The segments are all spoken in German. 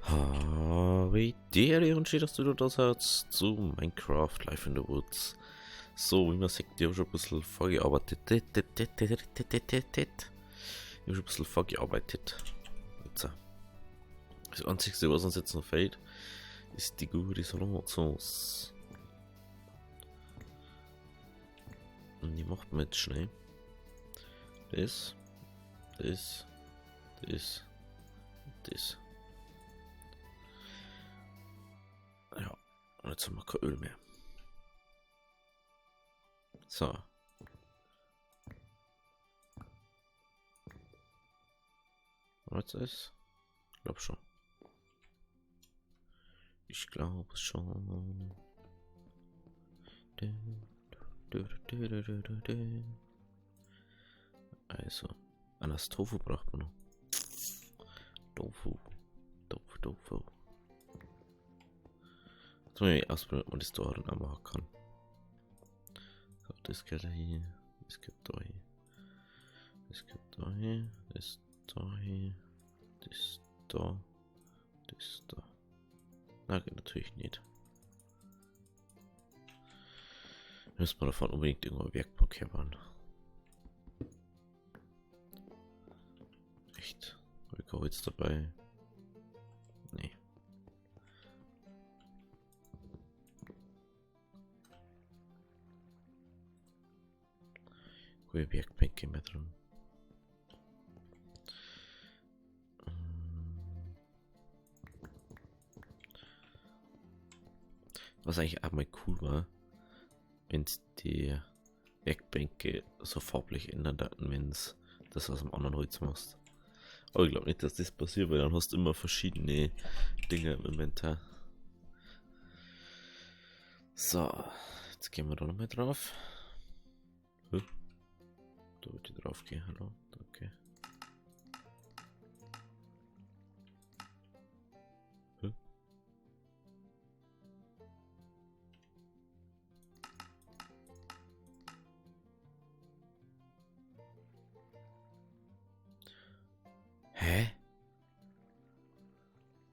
Wie dir und schön, dass du das hörst zu Minecraft Live in the Woods. So, wie man sieht, ich habe schon ein bisschen vorgearbeitet. Ich habe schon ein bisschen vorgearbeitet. Jetzt, das Einzige, was uns jetzt noch fehlt, ist die gute Salatsauce. Und die macht man jetzt schnell. Das. Ja, und jetzt haben wir kein Öl mehr. So. Was ist? Ich glaube schon. Ich glaube schon. Also, an das Tofu braucht man noch. Tofu. Jetzt muss ich ausprobieren, ob man das da auch machen kann. So, das geht da hier. Das geht da hier. Das geht da hier. Das da hier. Das da. Das da. Na, geht natürlich nicht. Müssen wir davon unbedingt irgendwo Werkblock herbauen. Echt? Habe ich Holz dabei? Nee. Gute Werkbänke mehr drin. Was eigentlich auch mal cool war, wenn die Werkbänke so farblich ändern, wenn es das aus dem anderen Holz machst. Aber ich glaube nicht, dass das passiert, weil dann hast du immer verschiedene Dinge im Inventar. So, jetzt gehen wir da nochmal drauf. Da wird die drauf gehen, hallo, danke. Hä?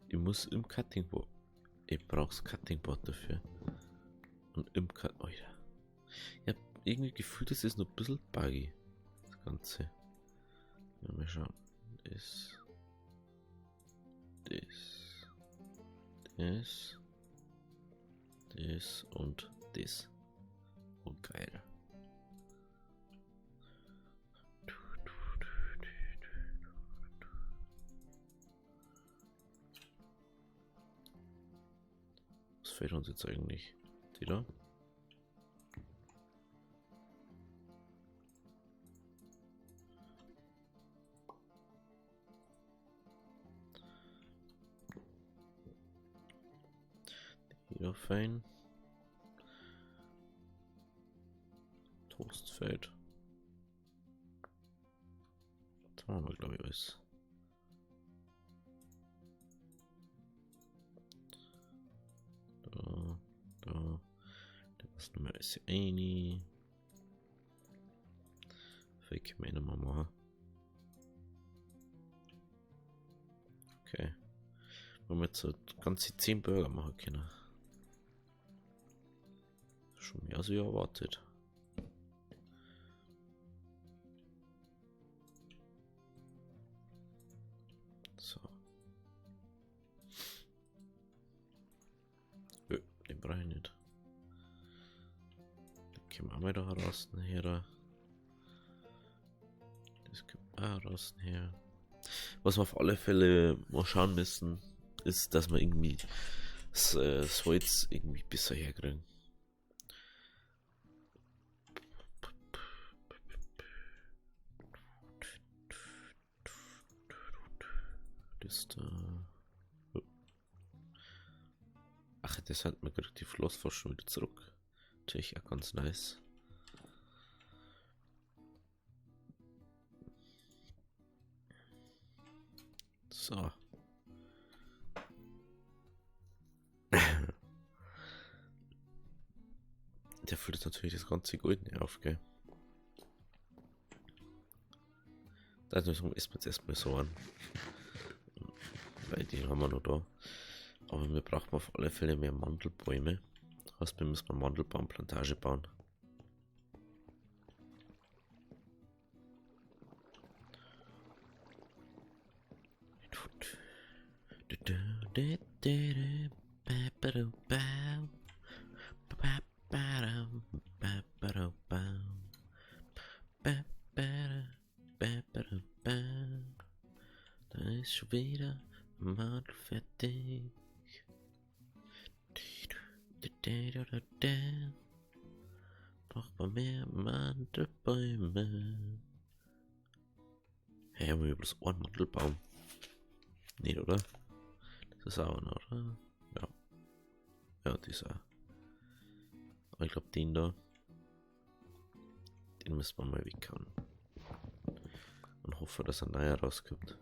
Ich muss im Cutting Board. Ich brauch's Cutting Board dafür. Und im Cut. Oh ja. Ich hab irgendwie gefühlt, das ist noch ein bisschen buggy. Das Ganze. Ja, mal schauen. Das. Und das. Oh geil. Was fehlt uns jetzt eigentlich? Die da? Die da fein. Toastfeld. Das haben wir, glaube ich, alles. Da. Das Nummer ist ja eine. Vielleicht können wir ihn nochmal machen. Okay. Wollen wir jetzt so ganze 10 Burger machen können. Schon mehr als ich erwartet. So. Den brauche ich nicht. Den können wir auch mal da raus her. Das können wir auch raus her. Was wir auf alle Fälle mal schauen müssen, ist, dass wir irgendwie das Holz irgendwie besser herkriegen. Das da. Ach, das hat mir gerade die Flossforschung wieder zurück. Natürlich auch ganz nice. So. Der füllt jetzt natürlich das ganze Gold nicht auf, gell? Da ist mir jetzt erstmal so an. Bei denen haben wir noch da. Aber wir brauchen auf alle Fälle mehr Mandelbäume. Das heißt, wir müssen eine Mandelbaumplantage bauen. Da ist schon wieder Mann fertig. Braucht man mehr Mandelbäume. Hey, haben wir bloß einen Mandelbaum? Nicht, oder? Das ist auch einer, oder? Ja. Ja, dieser. Aber ich glaube, den da. Den müssen wir mal weghauen. Und hoffe, dass ein neuer rauskommt.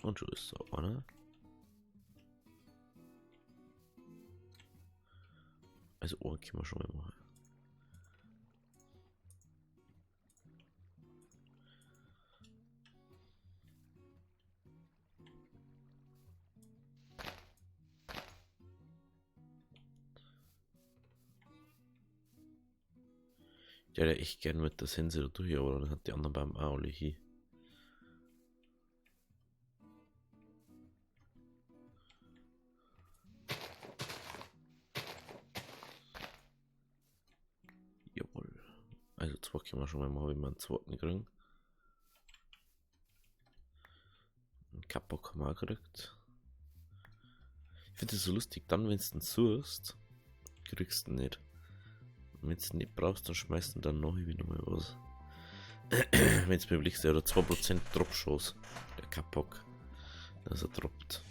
Und schon ist es auch, oder? Also Ohr können wir schon mal machen. Ich hätte echt gern mit der Sense da durch, aber dann hat die anderen beim auch alle hier. Jawohl. Also zwei können wir schon mal machen, wenn wir einen zweiten kriegen. Einen Kappock haben wir auch gekriegt. Ich finde das so lustig, dann wenn du den suchst, kriegst du ihn nicht. Und wenn du ihn nicht brauchst, dann schmeißt du ihn dann noch wieder mal was. Wenn du mir überlegst, der hat 2% Drop-Chance, der Kappock, dass er droppt.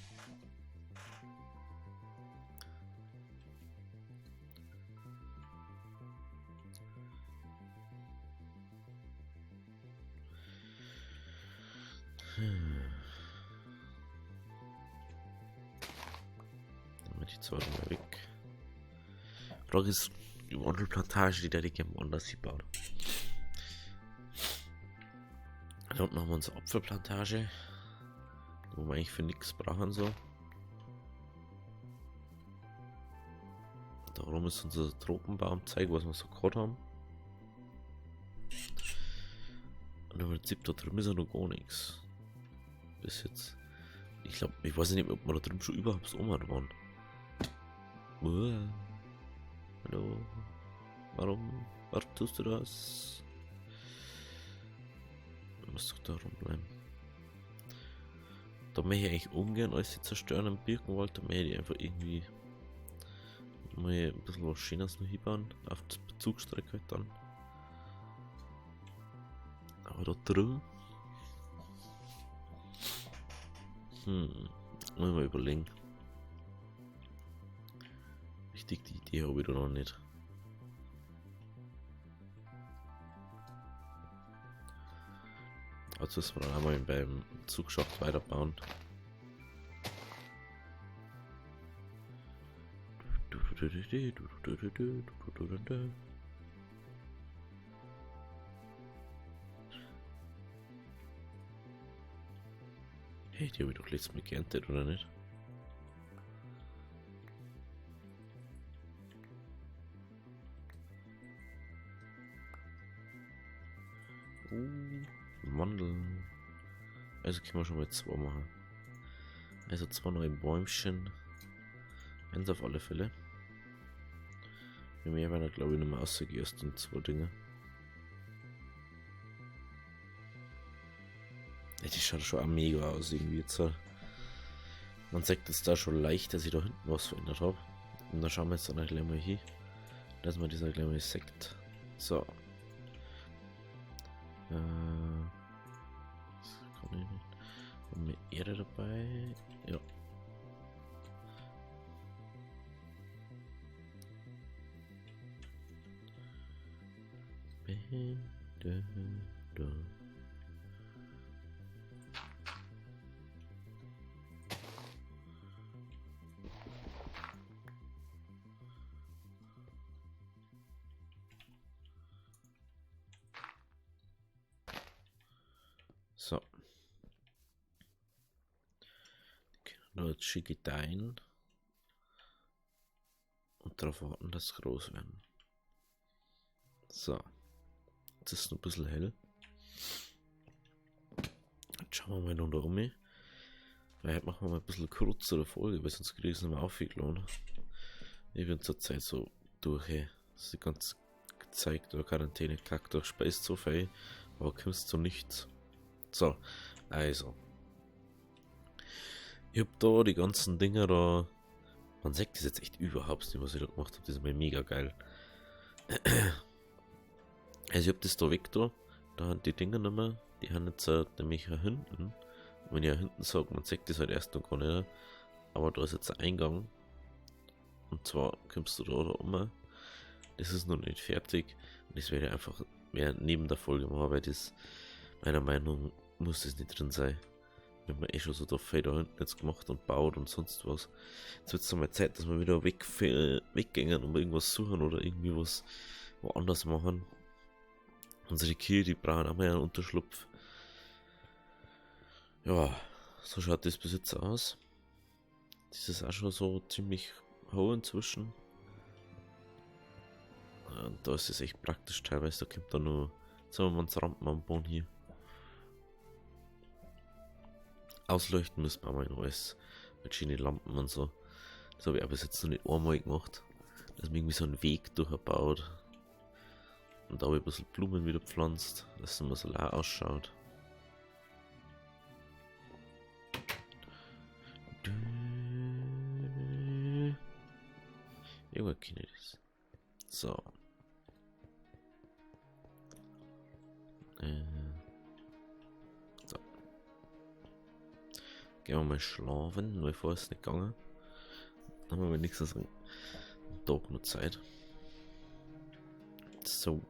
Die zwei mal weg. Frage ist, die Wandelplantage, die hätte ich gerne woanders gebaut. Da unten haben wir unsere Apfelplantage, wo wir eigentlich für nichts brauchen so. Darum ist unser Tropenbaum zeigen, was wir so gehabt haben. Und im Prinzip da drüben ist ja noch gar nichts. Bis jetzt. Ich glaube, ich weiß nicht, ob wir da drüben schon überhaupt so waren. Hallo. Warum tust du das? Du musst doch da rumbleiben. Da möchte ich eigentlich ungern alles zerstören im Birkenwald. Da möchte ich einfach irgendwie mal ein bisschen was Schönes noch hinbauen. Auf die Bezugsstrecke halt dann. Aber da drüben. Muss ich mal überlegen. Richtig, die Idee habe ich da noch nicht. Also müssen wir dann einmal beim Zugschacht weiterbauen. Hey, die habe ich doch letztes Mal geerntet, oder nicht? Mandeln. Also können wir schon mal zwei machen. Also zwei neue Bäumchen. Eins auf alle Fälle. Mehr werden glaube ich nicht mehr aussehen, erst in zwei Dinge. Ja, die schaut schon auch mega aus irgendwie jetzt. Man sagt jetzt da schon leicht, dass ich da hinten was verändert habe. Und da schauen wir jetzt dann gleich mal hier. Dass man dieser gleich mal Sekt. So. Das kann ich nicht. Haben wir Erde dabei? Ja. Da. jetzt schicke ich dein und darauf warten, dass sie groß werden. So. Jetzt ist es noch ein bisschen hell. Jetzt schauen wir mal noch da um. Vielleicht machen wir mal ein bisschen kürzere Folge, weil sonst kriege ich es nicht mehr aufgeladen. Ich bin zurzeit so durch, dass die ganze Zeit der Quarantäne kackt, durch speist so viel, aber kommst zu nichts. So, also. Ich hab da die ganzen Dinger da. Man sagt das jetzt echt überhaupt nicht, was ich da gemacht habe. Das ist mir mega geil. Also ich hab das da weg da. Da haben die Dinger nicht mehr. Die haben jetzt nämlich hinten. Wenn ich hinten sage, man sagt das halt erst noch gar nicht. Aber da ist jetzt ein Eingang. Und zwar kommst du da um. Das ist noch nicht fertig. Und das werde ich einfach mehr neben der Folge machen, weil das meiner Meinung nach muss das nicht drin sein. Wir haben schon so da viel da hinten jetzt gemacht und baut und sonst was. Jetzt wird es mal Zeit, dass wir wieder weggehen und irgendwas suchen oder irgendwie was woanders machen. Unsere Kühe, die brauchen auch mal einen Unterschlupf. Ja, so schaut das bis jetzt aus. Das ist auch schon so ziemlich hoch inzwischen. Und da ist es echt praktisch teilweise, da kommt da nur, jetzt haben wir uns Rampen am Boden hier. Ausleuchten müssen wir mal noch alles mit schönen Lampen und so. Das habe ich aber bis jetzt noch nicht einmal gemacht. Dass man irgendwie so einen Weg durchbaut. Und da habe ich ein bisschen Blumen wieder pflanzt, dass es immer so leer ausschaut. Irgendwann kenne ich das. So. So. Gehen wir mal schlafen, nur vorher ist es nicht gegangen. Dann haben wir wenigstens einen Tag noch Zeit. So.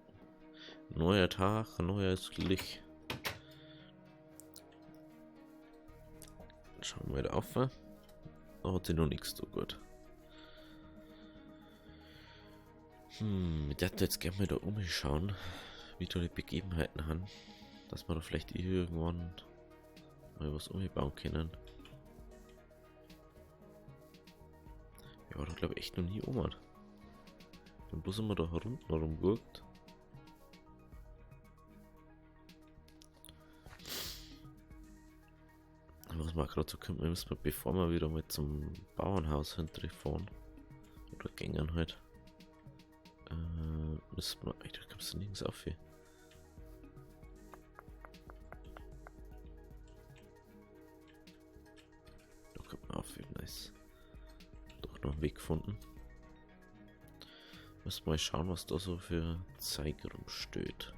Neuer Tag, neues Licht. Schauen wir wieder auf. Da hat sich noch nichts so gut. Ich werde jetzt gerne mal da umschauen, wie da die Begebenheiten haben. Dass wir da vielleicht irgendwann mal was umbauen können. Ja, da glaube ich echt noch nie um. Dann bloß immer da herumgeguckt. Was man gerade so kommt, müssen wir, bevor wir wieder mal zum Bauernhaus hinterfahren oder gängen halt, müssen wir, da kommst du nirgends auf hier. Da kommt man auf, wie nice. Doch noch einen Weg gefunden. Müssen wir mal schauen, was da so für Zeug rumsteht.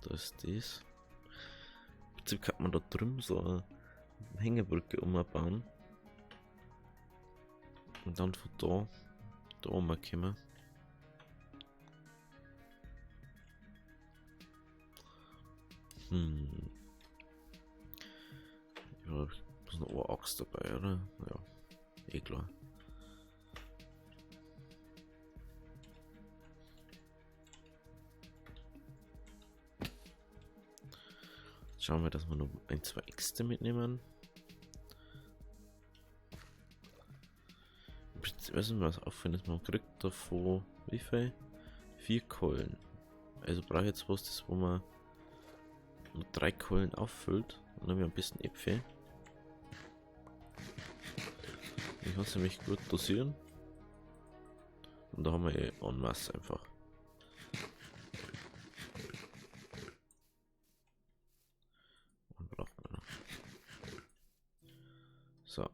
Da ist das. Im Prinzip kann man da drüben so eine Hängebrücke umbauen. Und dann von da umkommen. Ja, ich muss noch eine Axt dabei, oder? Ja, eh klar. Schauen wir, dass wir noch ein, zwei Äxte mitnehmen. Was mir was auffällt, ist, man kriegt davon wie viel? 4 Kohlen. Also brauche ich jetzt was, das wo man mit 3 Kohlen auffüllt. Und dann haben wir ein bisschen Äpfel. Ich kann es nämlich gut dosieren. Und da haben wir eh en masse einfach. Und braucht man noch. So.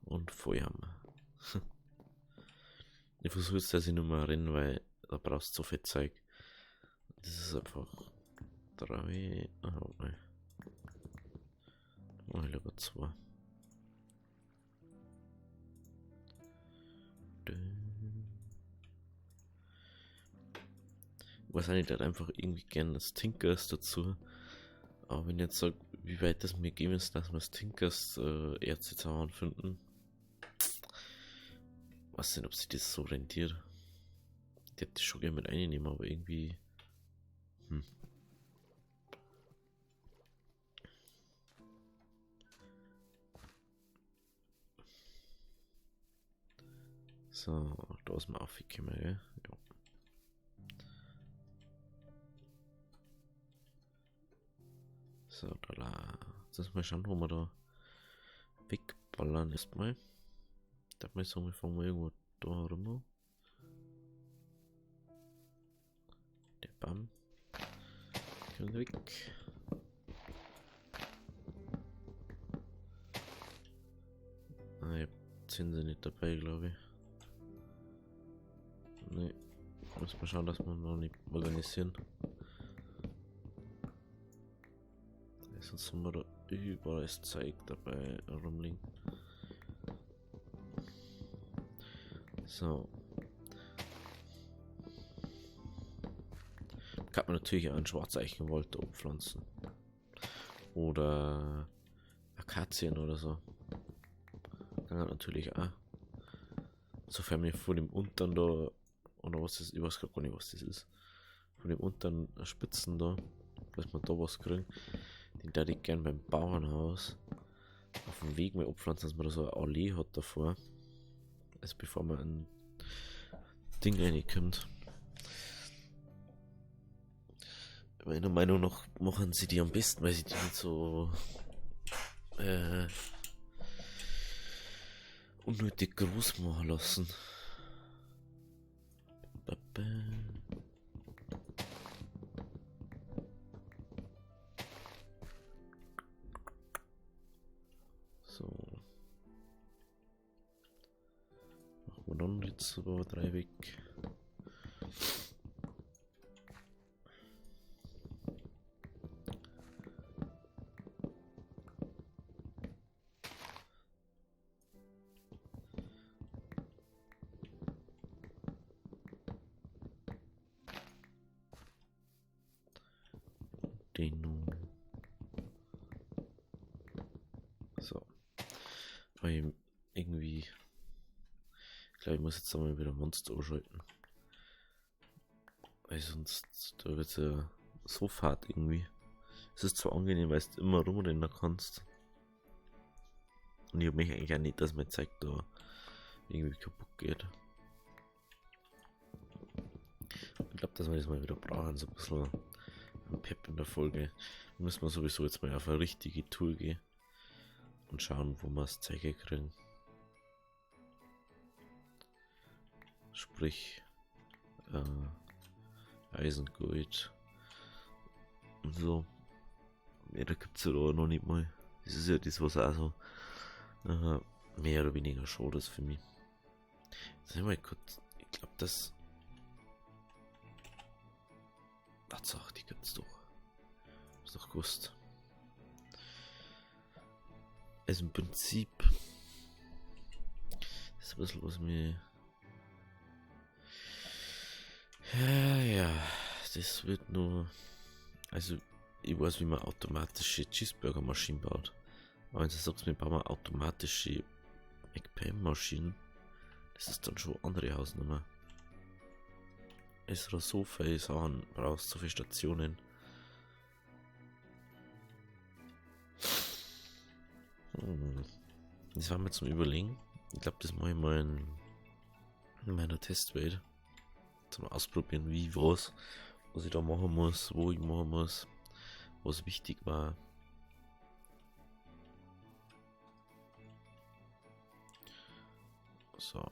Und Feuer haben wir. Ich versuche jetzt, dass ich nur mal rennen, weil da brauchst du so viel Zeug. Das ist einfach 3. Oh nein. Oh, ich lieber 2. Ich weiß nicht, ich einfach irgendwie gerne das Tinkers dazu. Aber wenn ich jetzt sage, wie weit das mir geben ist, dass wir das Tinkers Erze zusammenfinden, weiß nicht, ob sich das so rentiert. Die hätte ich schon gerne mit einnehmen, aber irgendwie. So, da ist mal aufgekommen, gell? Ja. So, da. Jetzt mal schauen, wo wir da wegballern erstmal. Ich darf mal sagen, wir fangen mal irgendwo da rum. Der Bam. Können weg. Ah, ich hab Zinsen nicht dabei, glaube ich. Ne, muss mal schauen, dass wir noch nicht organisieren. Sonst haben wir da überall das Zeug dabei rumliegen. So. Kann man natürlich auch einen Schwarzeichenwald pflanzen. Oder Akazien oder so. Kann man natürlich auch. Sofern wir von dem unteren da, oder was das ist, ich weiß gar nicht, was das ist. Von dem unteren Spitzen da, dass man da was kriegen. Den da ich gern beim Bauernhaus auf dem Weg mal abpflanzen, dass man da so eine Allee hat davor. Also bevor man ein Ding reinkommt. Meiner Meinung nach machen sie die am besten, weil sie die nicht so unnötig groß machen lassen. So. Machen wir dann jetzt aber 3 weg. Den nun. So. Weil irgendwie. Ich glaube, ich muss jetzt einmal wieder Monster ausschalten. Weil sonst da wird es ja so fad irgendwie. Es ist zwar angenehm, weil du immer rumrennen kannst. Und ich habe mich eigentlich auch nicht, dass mein Zeug da irgendwie kaputt geht. Ich glaube, dass wir das mal wieder brauchen, so ein bisschen ein Pep in der Folge. Müssen wir sowieso jetzt mal auf eine richtige Tour gehen und schauen, wo wir das Zeug kriegen. Sprich, Eisengold und so. Ja, da gibt es ja da noch nicht mal. Das ist ja das, was auch so mehr oder weniger schade ist für mich. Sag mal kurz, ich glaube, das. Tatsache, die gibt's doch. Ist doch gewusst. Also im Prinzip. Das ist ein bisschen was mir. Ja, das wird nur. Also, ich weiß, wie man automatische Cheeseburger-Maschinen baut. Aber wenn du sagst, wir bauen automatische McPam-Maschinen, das ist dann schon eine andere Hausnummer. Es so viele Sachen brauchst, so viele Stationen. Das war mir zum Überlegen. Ich glaube, das mache ich mal in meiner Testwelt. Zum Ausprobieren, wie, was ich da machen muss, wo ich machen muss, was wichtig war. So.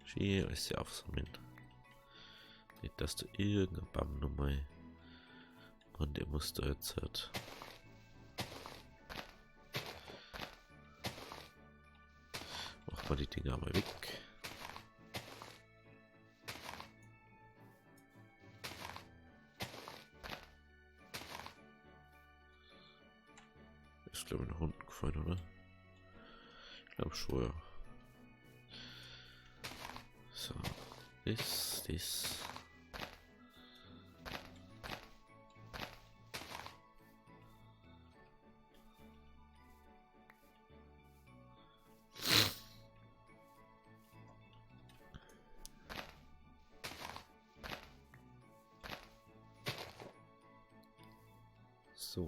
Schön alles aufsammeln. Nicht, dass du irgendein Baum nochmal und der muss da jetzt halt. Machen wir die Dinger mal weg. Ist glaube ich nach unten gefallen, oder? Ich glaube schon, ja. So. Das. So.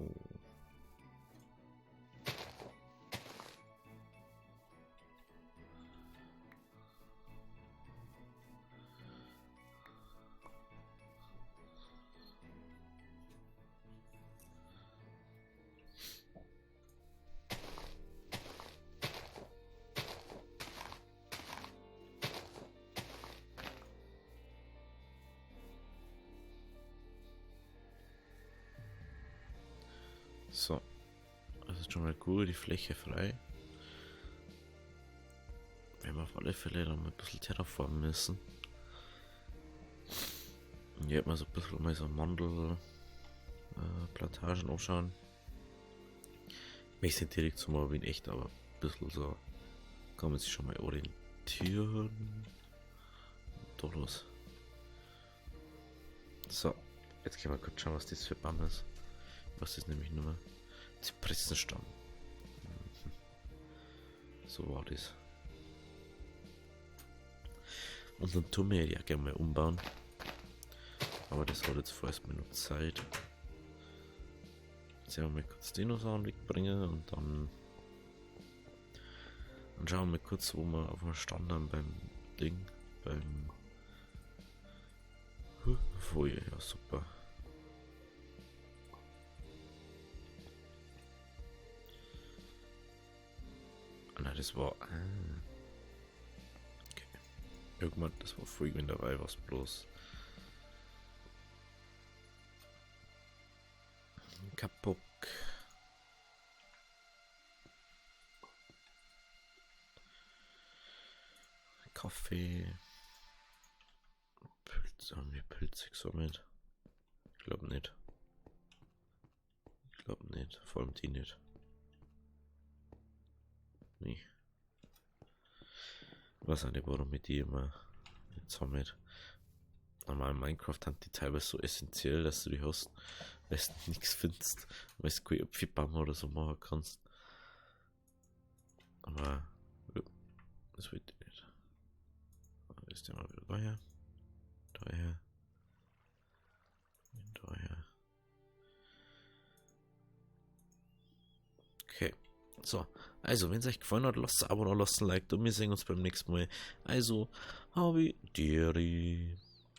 So, das ist schon mal gut, die Fläche frei. Wir haben auf alle Fälle dann mal ein bisschen terraformen müssen. Und hier hat man so ein bisschen mal so Mandelplantagen anschauen. Ich sind direkt zum Mal in echt, aber ein bisschen so kann man sich schon mal orientieren. Da los. So, jetzt können wir kurz schauen, was das für Baum ist. Was ist nämlich nur Zypressenstamm. So war das. Und dann tun wir ja gerne mal umbauen. Aber das hat jetzt vorerst mal noch Zeit. Jetzt werden wir mal kurz Dinosaurier wegbringen und dann schauen wir mal kurz, wo wir auf dem Stand haben beim Ding. Beim Folie, ja super. Nein, das war. Okay. Irgendwann, das war Freeman dabei, was bloß. Kaputt. Kaffee. Pilze, haben wir Pilze gesammelt? Ich glaube nicht. Ich glaube nicht. Vor allem die nicht. Nee. Ich weiß auch nicht, warum ich die immer nicht sammelt. Aber in Minecraft haben die teilweise so essentiell, dass du die hast, weil du nichts findest, weil du kein Apfelbaum oder so machen kannst. Aber das wird nicht. Ist der mal wieder daher. Daher. Daher. Okay. So. Also, wenn es euch gefallen hat, lasst ein Abo und lasst ein Like da. Wir sehen uns beim nächsten Mal. Also, Habi Diri.